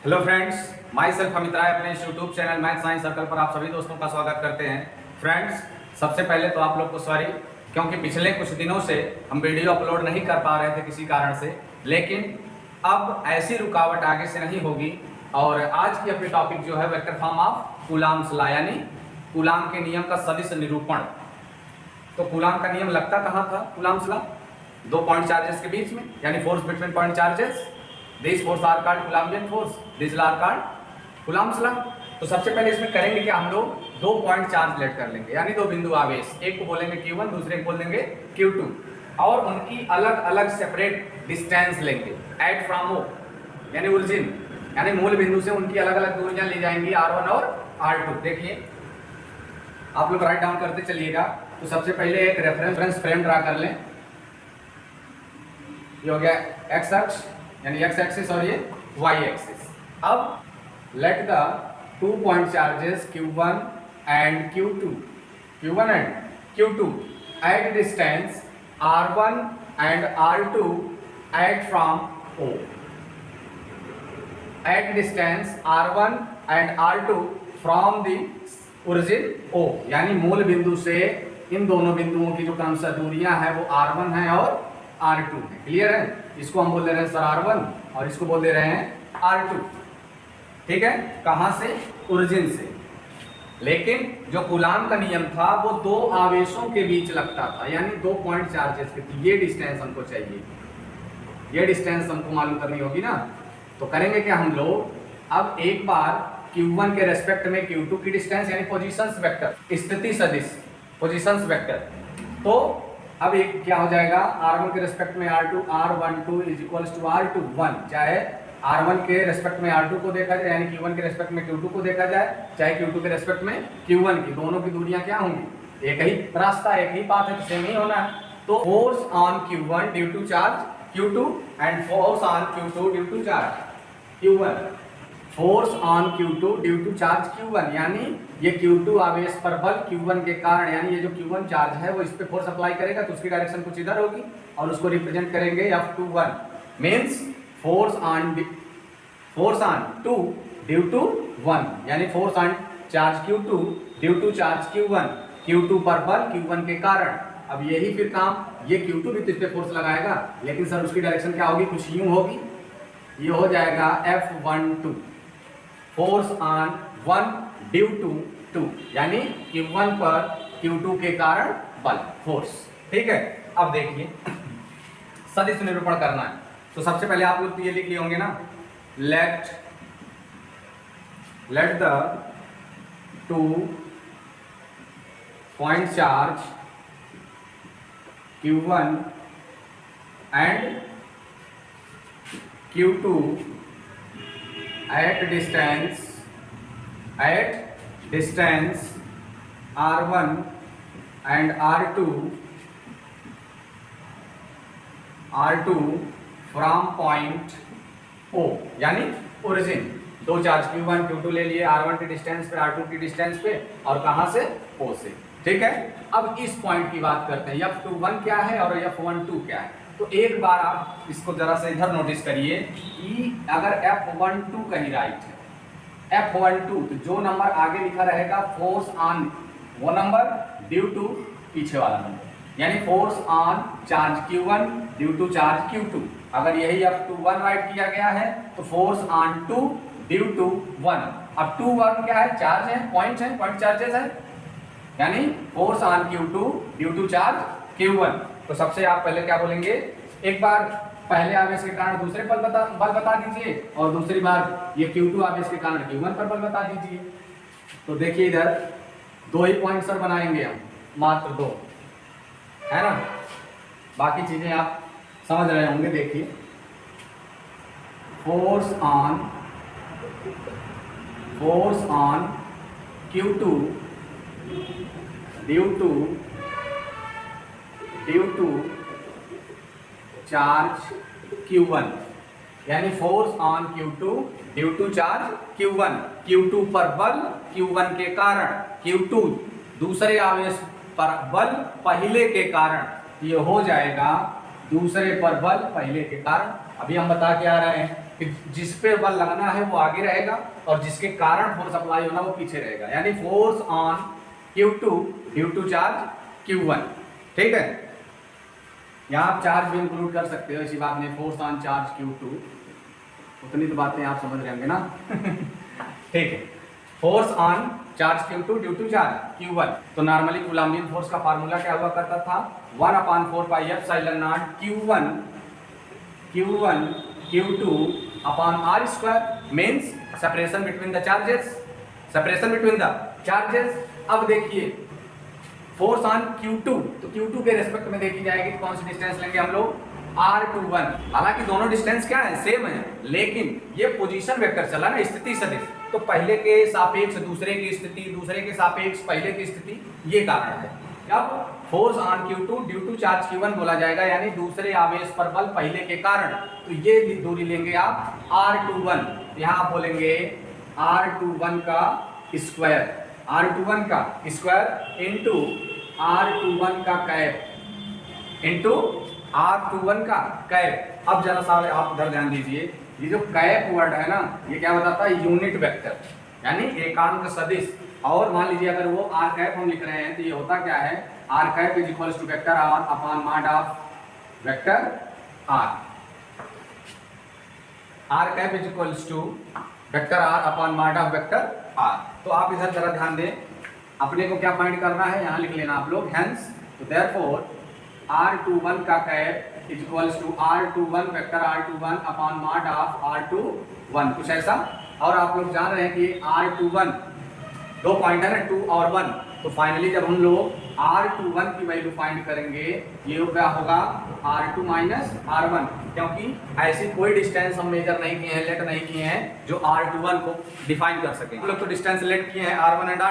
Hello friends, my self Amit Rai अपने YouTube channel math science circle पर आप सभी दोस्तों का स्वागत करते हैं। फ्रेंड्स, सबसे पहले तो आप लोग को सॉरी, क्योंकि पिछले कुछ दिनों से हम वीडियो अपलोड नहीं कर पा रहे थे किसी कारण से, लेकिन अब ऐसी रुकावट आगे से नहीं होगी। और आज की अपनी टॉपिक जो है vector form of coulombs law, यानी कूलाम के नियम का सदिश निरूपण। तो कूलाम का नियम लगता कहाँ था? कूलाम्स लॉ दो पॉइंट चार्जेस के बीच में, यानी force between point charges. This force are called Coulombian force, this law are called Coulomb's law. तो सबसे पहले इसमें करेंगे कि हम लोग दो पॉइंट चार्ज लेट कर लेंगे, यानी दो बिंदु आवेश, एक को बोलेंगे Q1, दूसरे को बोल देंगे Q2, और उनकी अलग अलग सेपरेट डिस्टेंस लेंगे एट फ्रॉम ओ, यानी ओरिजिन, यानी मूल बिंदु से उनकी अलग अलग दूरियां ली जाएंगी R1 और R2। देखिए आप लोग राइट डाउन करते चलिएगा। तो सबसे पहले एक रेफरेंस फ्रेम ड्रा कर लें। ये हो गया एक्स अक्ष यानी एक्स एक्सिस और ये वाई एक्सिस। अब let the 2 point charges Q1 and Q2 at distance R1 and R2 at from O, at distance R1 and R2 from the origin O, यानी मूल बिंदु से इन दोनों बिंदुओं की जो क्रमशः दूरियां हैं वो R1 है और R2 है। क्लियर है? इसको हम बोल दे रहे हैं सर R1 और इसको बोल दे रहे हैं R2। ठीक है, कहां से? ओरिजिन से। लेकिन जो कूलाम का नियम था वो दो आवेशों के बीच लगता था, यानी 2 पॉइंट चार्जेस के। ये डिस्टेंस हमको चाहिए, ये डिस्टेंस हमको मालूम करनी होगी ना। तो करेंगे क्या हम लोग, अब एक बार Q1 के रेस्पेक्ट में Q2 की डिस्टेंस यानी पोजीशंस वेक्टर, स्थिति सदिश पोजीशंस वेक्टर। तो अब एक क्या हो जाएगा, R1 के रेस्पेक्ट में R2, R12 is equals to R21, चाहे R1 के रेस्पेक्ट में R2 को देखा जाए, यानी Q1 के रेस्पेक्ट में Q2 को देखा जाए, चाहे Q2 के रेस्पेक्ट में Q1 की, दोनों की दूरियां क्या होंगी? एक ही रास्ता, एक ही पाथ है, तो सेम ही होना है। तो force on Q1 due to charge Q2 and force on Q2 due to charge Q1। Force on Q2 due to charge Q1, यानी ये Q2 आवेश पर बल Q1 के कारण, यानी ये जो Q1 चार्ज है वो इस पे फोर्स अप्लाई करेगा तो उसकी डायरेक्शन कुछ इधर होगी और उसको रिप्रेजेंट करेंगे F21, means force on 2 due to 1, यानी force on charge Q2 due to charge Q1, Q2 पर बल Q1 के कारण। अब यही फिर काम, ये Q2 भी तो इस पे फोर्स लगाएगा, लेकिन सर उसकी डायरेक्शन क्या होगी? कुछ यूं होगी, ये हो जाएगा F12, force on 1 due to 2, यानी Q1 पर Q2 के कारण बल, फोर्स। ठीक है, अब देखिए सदिश निरूपण करना है। तो सबसे पहले आप लोग ये लिख लिए होंगे ना, late the 2 point charge Q1 and Q2 at distance R1 and R2 from point O, यानी ओरिजिन। दो चार्ज Q1 Q2 ले लिए R1 की डिस्टेंस पे, R2 की डिस्टेंस पे, और कहां से? O से। ठीक है, अब इस पॉइंट की बात करते हैं, F21 क्या है और F12 क्या है। तो एक बार आप इसको जरा से इधर नोटिस करिए कि अगर F12 कहीं राइट है, F12, तो जो नंबर आगे लिखा रहेगा फोर्स ऑन वो नंबर ड्यू टू पीछे वाला नंबर, यानी force on charge Q1 due to charge Q2। अगर यही F21 राइट किया गया है तो फोर्स ऑन 2 ड्यू टू 1। अब 2-1 क्या है? चार्ज है, पॉइंट चार्जेस है, यानी force on Q2 due to charge Q1। तो सबसे आप पहले क्या बोलेंगे, एक बार पहले आवेश के कारण दूसरे बल बता दीजिए, और दूसरी बार ये Q2 आवेश के कारण Q1 पर बल बता दीजिए। तो देखिए इधर 2 ही पॉइंट सर बनाएंगे हम, मात्र 2, है ना। बाकी चीजें आप समझ रहे होंगे। देखिए force on Q2 due to charge Q1, यानी force on Q2 due to charge Q1, Q2 पर बल Q1 के कारण, Q2 दूसरे आवेश पर बल पहले के कारण, ये हो जाएगा दूसरे पर बल पहले के कारण। अभी हम बता के आ रहे हैं कि जिस पे बल लगना है वो आगे रहेगा और जिसके कारण फोर्स अप्लाई होना वो पीछे रहेगा, यानी force on Q2 due to charge Q1। ठीक है, यहाँ आप चार्ज भी इंक्लूड कर सकते हो, इसी बात में फोर्स ऑन चार्ज Q2, उतनी तो बातें आप समझ रहे होंगे ना। ठीक है, force on charge Q2 due to charge Q1। तो नॉर्मली कूलम्बियन फोर्स का फार्मूला क्या हुआ करता था, 1/4 pi epsilon naught Q1 Q2 upon R square, means separation between the charges. अब देखिए फोर्स ऑन Q2, तो Q2 के रेस्पेक्ट में देखी जाएगी तो कौन सी डिस्टेंस लेंगे हम लोग, R21। हालांकि दोनों डिस्टेंस क्या है, सेम है, लेकिन ये पोजीशन वेक्टर चला ना, स्थिति सदिश, तो पहले के सापेक्ष दूसरे की स्थिति, दूसरे के सापेक्ष पहले की स्थिति, ये कारण है। अब force on Q2 due to charge Q1 बोला जाएगा, यानी दूसरे आवेश पर बल पहले के कारण। तो ये दूरी लेंगे आप R21, यहाँ आप बोलेंगे R21 का स्क्वायर, R21 का स्क्वायर इंटू R21 का कैप इंटू R21 का कैप। अब जरा सा आप उधर ध्यान दीजिए, ये जो कैप वर्ड है ना, ये क्या बताता है, यूनिट वेक्टर यानी एकांक सदिश। और मान लीजिए अगर वो आर कैप हम लिख रहे हैं तो ये होता क्या है, R cap is equals to vector R upon mod of vector R. R cap is equals to vector R upon mod of vector R. तो आप इधर जरा ध्यान दें, अपने को क्या फाइंड करना है, यहाँ लिख लेना आप लोग, हेंस तो देयरफॉर R21 का cap is equals to R21 vector R21 upon mod of R21, कुछ ऐसा। और आप लोग जान रहे हैं कि R21 दो पॉइंट है ना, 2 और 1, तो फाइनली जब हम लोग R21 की वैल्यू फाइंड करेंगे, ये क्या होगा R2 माइनस R1, क्योंकि ऐसी कोई डिस्टेंस हम मेजर नहीं किए हैं, लेट नहीं किए हैं जो R21 को डिफाइन कर सकें। हम लोग तो डिस्टेंस लेट किए हैं R1 एंड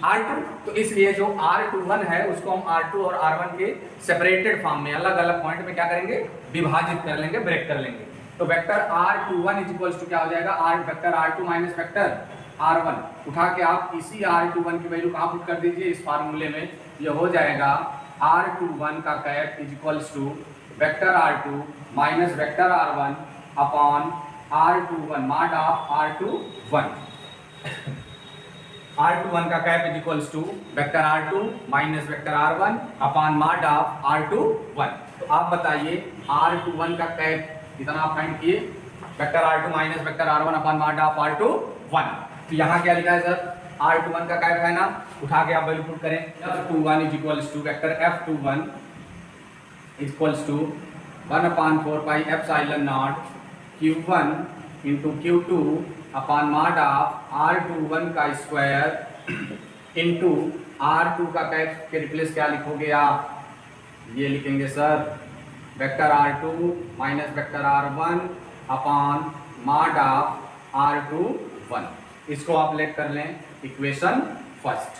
R2, तो इसलिए जो R21 है उसको हम R2 और R1 के सेपरेटेड फॉर्म में अलग अलग पॉइंट में क्या करेंगे, विभाजित कर लेंगे, ब्रेक कर लेंगे। तो vector R21 is equals to क्या हो जाएगा, vector R2 minus vector R1। उठा के आप इसी R21 की वैल्यू कहाँ पुट कर दीजिए, इस फार्मूले में। ये हो जाएगा R21 का cap is equals to vector R2 minus vector R1 upon R21 mod of R21। R21 का cap is equals to vector R2 minus vector R1 upon mod of R21। तो आप बताइए R21 का कैप कितना आप find किए, vector R2 minus vector R1 upon mod of R21। तो यहाँ क्या लिखा है सर, R21 का कैप है ना, उठा के आप वैल्यू पुट करें, F21 is equals to vector F21 equals to 1/4 pi epsilon naught Q1 into Q2 upon mod of R21 का स्क्वायर इंटू R2 का कैप के रिप्लेस क्या लिखोगे आप, ये लिखेंगे sir vector R2 minus vector R1 upon mod of R21। इसको आप लेट कर लें इक्वेशन फर्स्ट।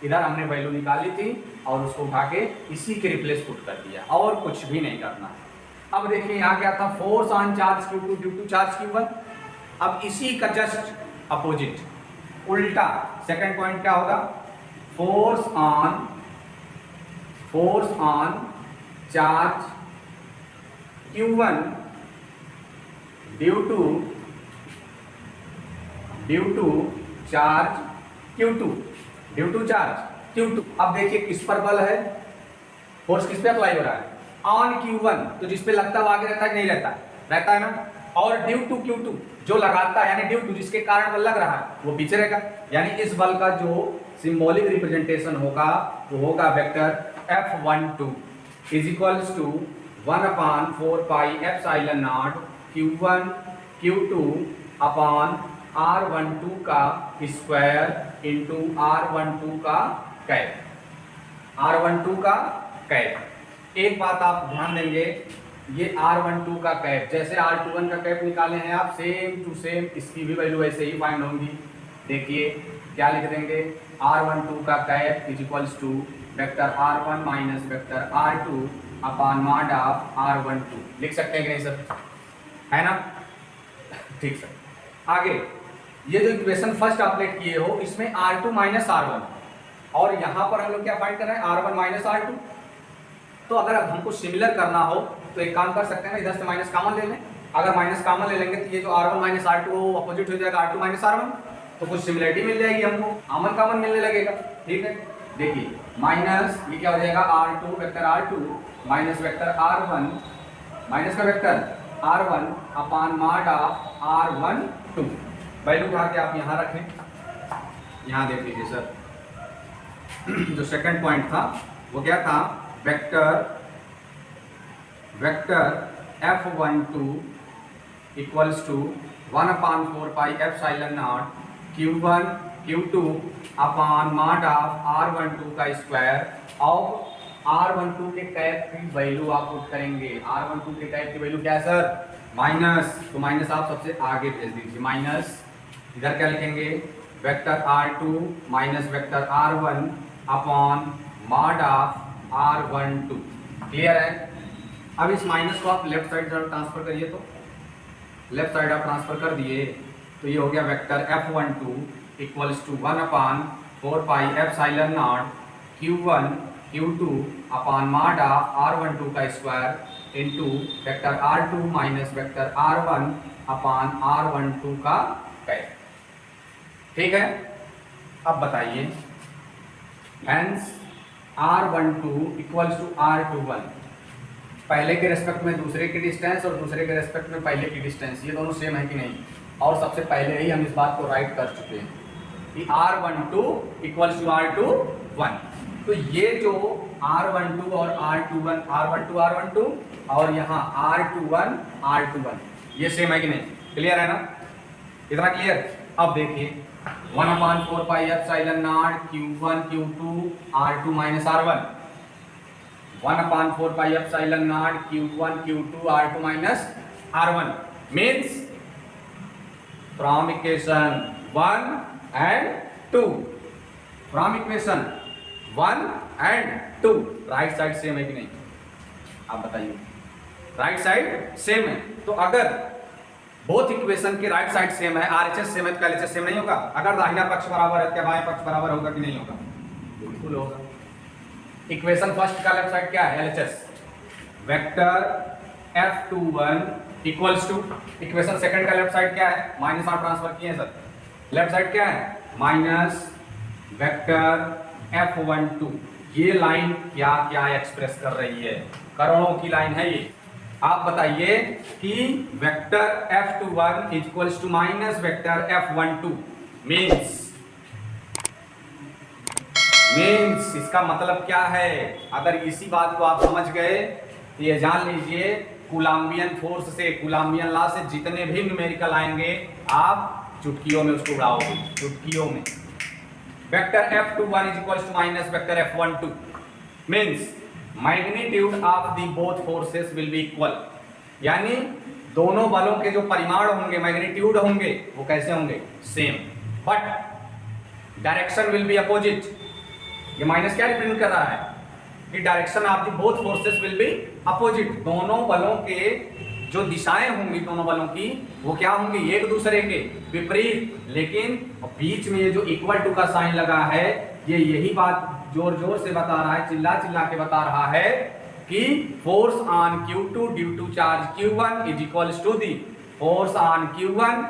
इधर हमने वैल्यू निकाली थी और उसको उठा के इसी के रिप्लेस पुट कर दिया, और कुछ भी नहीं करना। अब देखिए यहाँ क्या था, force on charge Q2 due to charge Q1। अब इसी का जस्ट अपोजिट उल्टा सेकंड पॉइंट क्या होगा, force on charge Q1 due to charge Q2। अब देखिए किस पर बल है, फोर्स किस पे अप्लाई हो रहा है, ऑन Q1, तो जिस पे लगता है वो आगे रहता है, नहीं रहता है ना। और ड्यू टू Q2 जो लगाता है, यानी ड्यू टू जिसके कारण बल लग रहा है वो पीछे रहेगा, यानी इस बल का जो सिंबॉलिक रिप्रेजेंटेशन होगा वो होगा vector F12 is equals to 1/4 pi epsilon naught Q1 Q2 upon R12 का स्क्वायर इंटू R12 का कैप। एक बात आप ध्यान देंगे, ये R12 का कैप, जैसे R21 का कैप निकाले हैं आप, सेम टू सेम इसकी भी वैल्यू ऐसे ही फाइंड होंगी। देखिए क्या लिख देंगे, R12 का cap is equals to vector R1 minus vector R2 upon mod of R12। लिख सकते हैं कि नहीं सर, है ना, ठीक सर। आगे ये जो इक्वेशन फर्स्ट आप लेट किए हो, इसमें R2 माइनस R1, और यहाँ पर हम लोग क्या फाइंड कर रहे हैं, R1 माइनस R2। तो अगर अब हमको सिमिलर करना हो तो एक काम कर सकते हैं ना, इधर से माइनस कॉमन ले लें। अगर माइनस कॉमन ले लेंगे तो ये जो R1 माइनस R2 वो अपोजिट हो जाएगा R2 माइनस R1, तो कुछ सिमिलरिटी मिल जाएगी हमको, कॉमन मिलने लगेगा। ठीक है, देखिए माइनस ये क्या हो जाएगा R2 vector R2 minus vector R1 minus का vector R1 upon mod of R12। Value उठा के आप यहाँ रखें, यहाँ देख लीजिए सर। जो सेकंड पॉइंट था वो क्या था, vector F12 equals to 1/4 pi epsilon naught Q1 Q2 upon mod of R12 का स्क्वायर। और R12 के टैप की वैल्यू आप पुट करेंगे। R12 के टैप की वैल्यू क्या है सर, माइनस, तो माइनस आप सबसे आगे भेज दीजिए, माइनस इधर क्या लिखेंगे, vector R2 minus vector R1 upon mod of R12। Clear है। अब इस माइनस को आप लेफ्ट साइड ट्रांसफर करिए, तो लेफ्ट साइड आप ट्रांसफर कर दिए तो ये हो गया vector F12 equals to 1/4 pi epsilon naught Q1 Q2 upon mod of R12 का square into vector R2 minus vector R1 upon R12 का कैप। ठीक है, अब बताइए hence R12 equals to R21, पहले के रेस्पेक्ट में दूसरे की डिस्टेंस और दूसरे के रेस्पेक्ट में पहले की डिस्टेंस, ये दोनों सेम है कि नहीं। और सबसे पहले ही हम इस बात को राइट कर चुके हैं कि R12 इक्वल्स टू R21। तो ये जो R12 और R12 और यहाँ R21 ये सेम है कि नहीं, क्लियर है ना, इतना क्लियर। अब देखिए 1/4 pi epsilon naught Q1 Q2 R2 minus R1, 1/4 pi epsilon naught Q1 Q2 R2 minus R1 means from equation 1 and 2, from equation 1 and 2 right side same है कि नहीं, आप बताइए। राइट साइड सेम है, तो अगर बोथ इक्वेशन के right side same है, RHS सेम है तो LHS सेम नहीं होगा। अगर दाहिना पक्ष बराबर है तो बाएं पक्ष बराबर होगा कि नहीं होगा, बिल्कुल होगा। इक्वेशन फर्स्ट का लेफ्ट साइड क्या है, LHS। Vector F21 equals to equation second का लेफ्ट साइड क्या है, माइनस आप ट्रांसफर किए हैं सर, लेफ्ट साइड क्या है माइनस वेक्टर F12। ये लाइन क्या क्या एक्सप्रेस कर रही है, करोड़ों की लाइन है ये। आप बताइए कि vector F21 equals to minus vector F12 means इसका मतलब क्या है। अगर इसी बात को आप समझ गए तो ये जान लीजिए कूलाम्बियन फोर्स से, कूलाम्बियन लॉ से जितने भी न्यूमेरिकल आएंगे आप चुटकियों में उसको उड़ाओगे, चुटकियों में। Vector F21 is equals to minus vector F12 means magnitude of the both forces will be equal, यानी दोनों बलों के जो परिमाण होंगे, मैग्नीट्यूड होंगे, वो कैसे होंगे, same, but direction will be opposite. ये माइनस क्या रिप्रेजेंट कर रहा है कि direction of the both forces will be opposite, दोनों बलों के जो दिशाएं होंगी दोनों बलों की वो क्या होंगी, एक दूसरे के विपरीत। लेकिन बीच में ये जो इक्वल टू का साइन लगा है ये यही बात जोर जोर से बता रहा है, चिल्ला चिल्ला के बता रहा है कि force on Q2 due to charge Q1 is equals to the force on Q1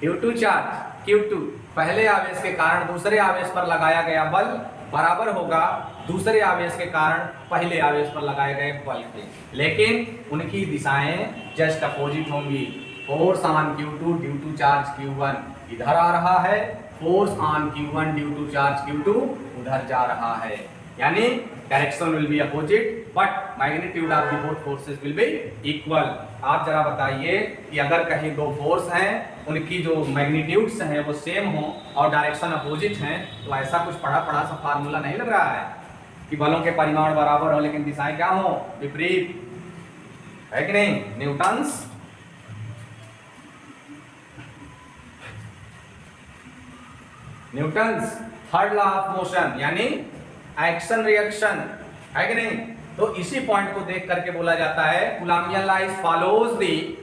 due to charge Q2। पहले आवेश के कारण दूसरे आवेश पर लगाया गया बल बराबर होगा दूसरे आवेश के कारण पहले आवेश पर लगाए गए बल के, लेकिन उनकी दिशाएं जस्ट अपोजिट होंगी। Force on Q2 due to charge Q1 इधर आ रहा है, force on Q1 due to charge Q2 उधर जा रहा है, यानी direction will be opposite but magnitude of the both forces will be equal. आप जरा बताइए कि अगर कहीं दो फोर्स हैं उनकी जो मैग्नीट्यूड्स हैं वो सेम हो और डायरेक्शन अपोजिट हैं तो ऐसा कुछ पढ़ा सा फार्मूला नहीं लग रहा है कि बलों के परिमाण बराबर हो लेकिन दिशाएं क्या हो, विपरीत, है कि नहीं। Newton's third law of motion यानी एक्शन रिएक्शन, है कि नहीं। तो इसी पॉइंट को देख करके बोला जाता है Coulombian law follows the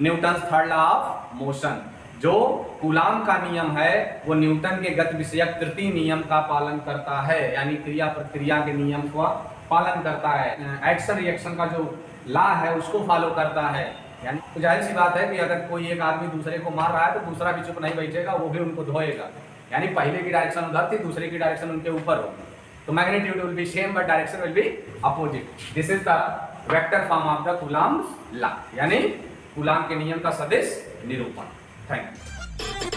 Newton's third law of motion. जो कूलाम का नियम है वो न्यूटन के गति विषयक तृतीय नियम का पालन करता है, यानी क्रिया प्रतिक्रिया के नियम का पालन करता है, एक्शन रिएक्शन का जो लॉ है उसको फॉलो करता है। यानी तो जाहिर सी बात है कि अगर कोई एक आदमी दूसरे को मार रहा है तो दूसरा भी चुप नहीं बैठेगा, वो भी उनको धोएगा। यानी पहले की डायरेक्शन उधर थी, दूसरे की डायरेक्शन उनके ऊपर होगी, तो magnitude will be same but direction will be opposite. This is the vector form of the Coulomb's law, यानी कूलम्ब के नियम का सदिश निरूपण। Thank you.